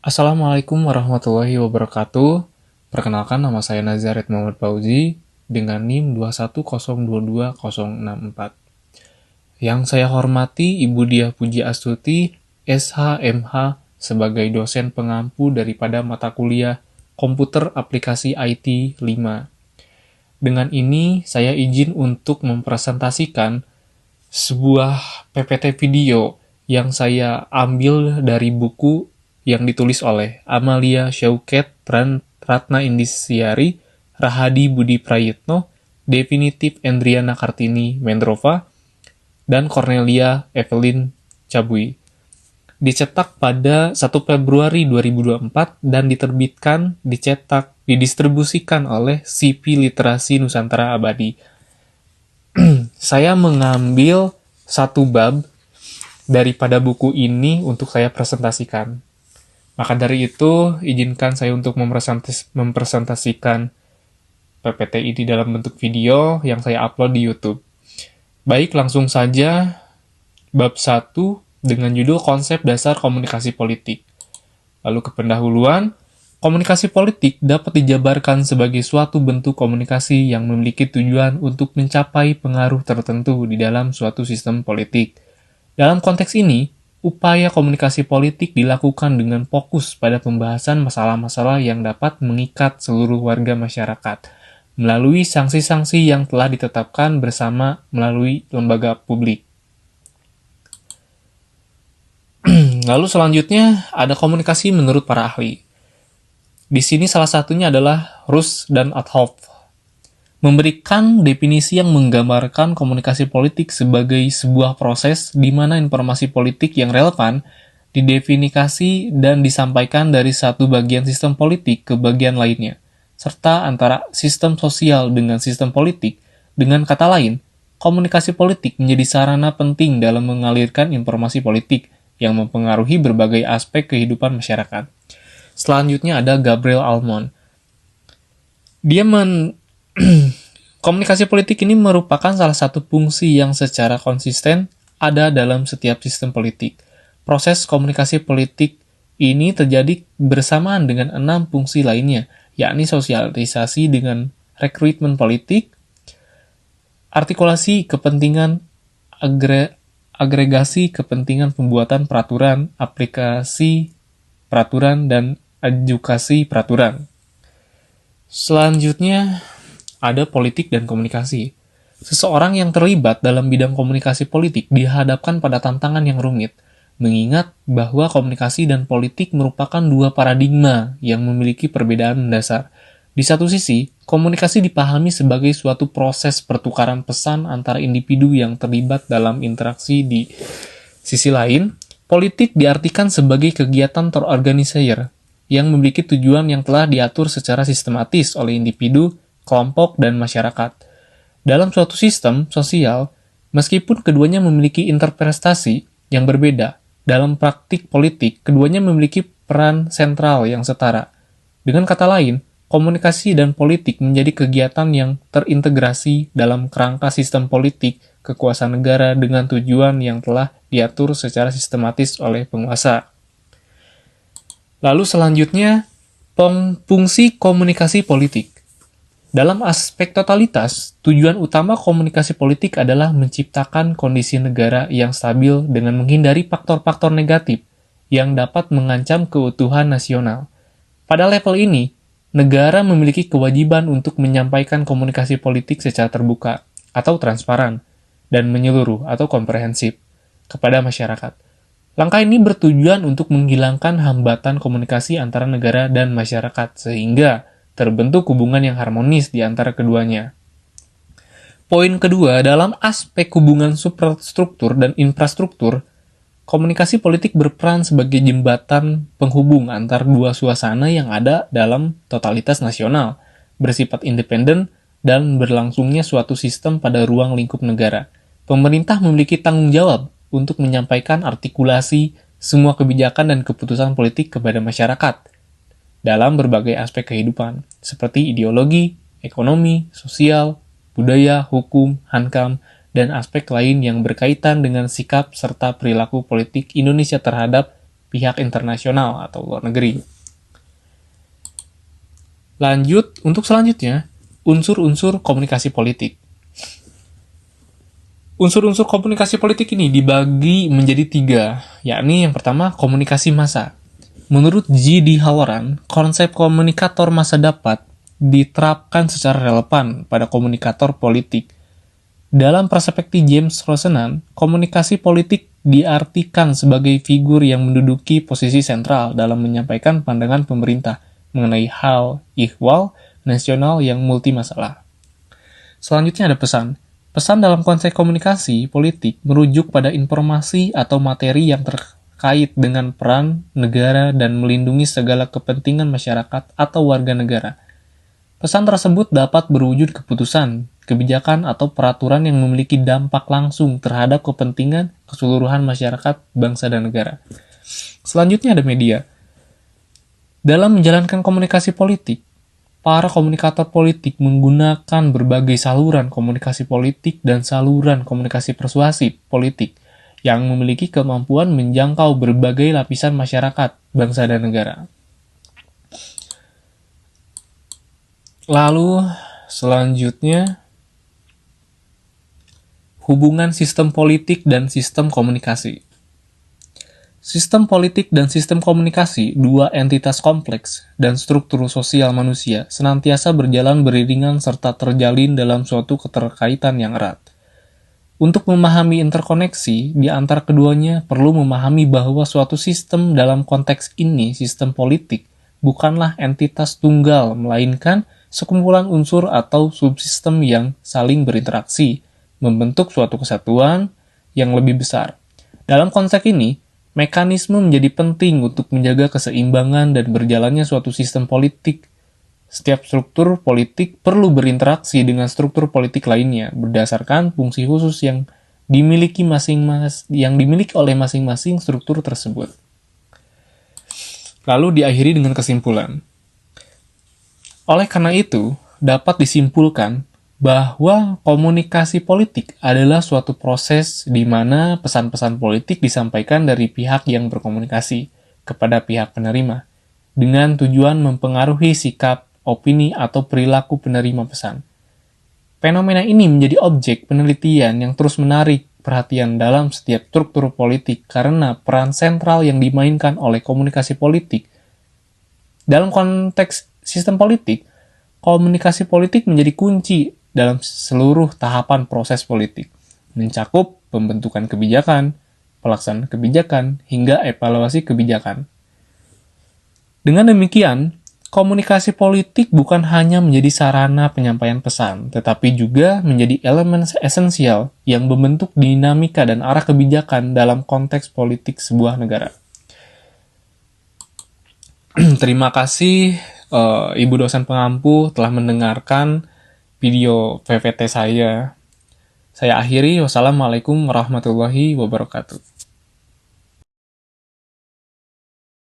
Assalamualaikum warahmatullahi wabarakatuh. Perkenalkan, nama saya Nazaret Muhammad Fauzi dengan NIM 210222064. Yang saya hormati Ibu Diah Puji Astuti, SH.MH, sebagai dosen pengampu daripada mata kuliah Komputer Aplikasi IT 5. Dengan ini, saya izin untuk mempresentasikan sebuah PPT video yang saya ambil dari buku yang ditulis oleh Amalia Syauket Ratna Indisiari, Rahadi Budi Prayitno, Definitif Endriana Kartini Mendrova, dan Cornelia Evelyn Cabui. Dicetak pada 1 Februari 2024 dan diterbitkan, didistribusikan oleh CP Literasi Nusantara Abadi. Saya mengambil satu bab daripada buku ini untuk saya presentasikan. Maka dari itu, izinkan saya untuk mempresentasikan PPT ini dalam bentuk video yang saya upload di YouTube. Baik, langsung saja bab 1 dengan judul Konsep Dasar Komunikasi Politik. Lalu ke pendahuluan, komunikasi politik dapat dijabarkan sebagai suatu bentuk komunikasi yang memiliki tujuan untuk mencapai pengaruh tertentu di dalam suatu sistem politik. Dalam konteks ini, upaya komunikasi politik dilakukan dengan fokus pada pembahasan masalah-masalah yang dapat mengikat seluruh warga masyarakat melalui sanksi-sanksi yang telah ditetapkan bersama melalui lembaga publik. Lalu selanjutnya ada komunikasi menurut para ahli. Di sini salah satunya adalah Rus dan Adhoff, memberikan definisi yang menggambarkan komunikasi politik sebagai sebuah proses di mana informasi politik yang relevan didefinisikan dan disampaikan dari satu bagian sistem politik ke bagian lainnya, serta antara sistem sosial dengan sistem politik. Dengan kata lain, komunikasi politik menjadi sarana penting dalam mengalirkan informasi politik yang mempengaruhi berbagai aspek kehidupan masyarakat. Selanjutnya ada Gabriel Almond. Dia Komunikasi politik ini merupakan salah satu fungsi yang secara konsisten ada dalam setiap sistem politik. Proses komunikasi politik ini terjadi bersamaan dengan 6 fungsi lainnya, yakni sosialisasi dengan rekrutmen politik, artikulasi kepentingan, agregasi kepentingan pembuatan peraturan, aplikasi peraturan, dan edukasi peraturan. Selanjutnya, ada politik dan komunikasi. Seseorang yang terlibat dalam bidang komunikasi politik dihadapkan pada tantangan yang rumit, mengingat bahwa komunikasi dan politik merupakan dua paradigma yang memiliki perbedaan mendasar. Di satu sisi, komunikasi dipahami sebagai suatu proses pertukaran pesan antara individu yang terlibat dalam interaksi. Di sisi lain, politik diartikan sebagai kegiatan terorganisir yang memiliki tujuan yang telah diatur secara sistematis oleh individu, kelompok, dan masyarakat. Dalam suatu sistem sosial, meskipun keduanya memiliki interpretasi yang berbeda, dalam praktik politik, keduanya memiliki peran sentral yang setara. Dengan kata lain, komunikasi dan politik menjadi kegiatan yang terintegrasi dalam kerangka sistem politik kekuasaan negara dengan tujuan yang telah diatur secara sistematis oleh penguasa. Lalu selanjutnya, fungsi komunikasi politik. Dalam aspek totalitas, tujuan utama komunikasi politik adalah menciptakan kondisi negara yang stabil dengan menghindari faktor-faktor negatif yang dapat mengancam keutuhan nasional. Pada level ini, negara memiliki kewajiban untuk menyampaikan komunikasi politik secara terbuka atau transparan dan menyeluruh atau komprehensif kepada masyarakat. Langkah ini bertujuan untuk menghilangkan hambatan komunikasi antara negara dan masyarakat sehingga terbentuk hubungan yang harmonis di antara keduanya. Poin kedua, dalam aspek hubungan superstruktur dan infrastruktur, komunikasi politik berperan sebagai jembatan penghubung antar dua suasana yang ada dalam totalitas nasional, bersifat independen, dan berlangsungnya suatu sistem pada ruang lingkup negara. Pemerintah memiliki tanggung jawab untuk menyampaikan artikulasi semua kebijakan dan keputusan politik kepada masyarakat dalam berbagai aspek kehidupan, seperti ideologi, ekonomi, sosial, budaya, hukum, hankam, dan aspek lain yang berkaitan dengan sikap serta perilaku politik Indonesia terhadap pihak internasional atau luar negeri. Lanjut, untuk selanjutnya, unsur-unsur komunikasi politik. Unsur-unsur komunikasi politik ini dibagi menjadi 3, yakni yang pertama, komunikasi massa. Menurut G.D. Halloran, konsep komunikator massa dapat diterapkan secara relevan pada komunikator politik. Dalam perspektif James Rosenan, komunikasi politik diartikan sebagai figur yang menduduki posisi sentral dalam menyampaikan pandangan pemerintah mengenai hal ihwal nasional yang multi masalah. Selanjutnya ada pesan. Pesan dalam konteks komunikasi politik merujuk pada informasi atau materi yang terkait dengan peran negara dan melindungi segala kepentingan masyarakat atau warga negara. Pesan tersebut dapat berwujud keputusan, kebijakan, atau peraturan yang memiliki dampak langsung terhadap kepentingan keseluruhan masyarakat, bangsa, dan negara. Selanjutnya ada media. Dalam menjalankan komunikasi politik, para komunikator politik menggunakan berbagai saluran komunikasi politik dan saluran komunikasi persuasi politik yang memiliki kemampuan menjangkau berbagai lapisan masyarakat, bangsa, dan negara. Lalu, selanjutnya, hubungan sistem politik dan sistem komunikasi. Sistem politik dan sistem komunikasi, dua entitas kompleks dan struktur sosial manusia, senantiasa berjalan beriringan serta terjalin dalam suatu keterkaitan yang erat. Untuk memahami interkoneksi di antara keduanya, perlu memahami bahwa suatu sistem dalam konteks ini, sistem politik, bukanlah entitas tunggal, melainkan sekumpulan unsur atau subsistem yang saling berinteraksi, membentuk suatu kesatuan yang lebih besar. Dalam konteks ini, mekanisme menjadi penting untuk menjaga keseimbangan dan berjalannya suatu sistem politik. Setiap struktur politik perlu berinteraksi dengan struktur politik lainnya berdasarkan fungsi khusus yang dimiliki oleh masing-masing struktur tersebut. Lalu diakhiri dengan kesimpulan. Oleh karena itu, dapat disimpulkan bahwa komunikasi politik adalah suatu proses di mana pesan-pesan politik disampaikan dari pihak yang berkomunikasi kepada pihak penerima, dengan tujuan mempengaruhi sikap, opini, atau perilaku penerima pesan. Fenomena ini menjadi objek penelitian yang terus menarik perhatian dalam setiap struktur politik karena peran sentral yang dimainkan oleh komunikasi politik. Dalam konteks sistem politik, komunikasi politik menjadi kunci dalam seluruh tahapan proses politik, mencakup pembentukan kebijakan, pelaksanaan kebijakan, hingga evaluasi kebijakan. Dengan demikian, komunikasi politik bukan hanya menjadi sarana penyampaian pesan, tetapi juga menjadi elemen esensial yang membentuk dinamika dan arah kebijakan dalam konteks politik sebuah negara. Terima kasih Ibu dosen pengampu telah mendengarkan video PPT saya. Saya akhiri, wassalamualaikum warahmatullahi wabarakatuh.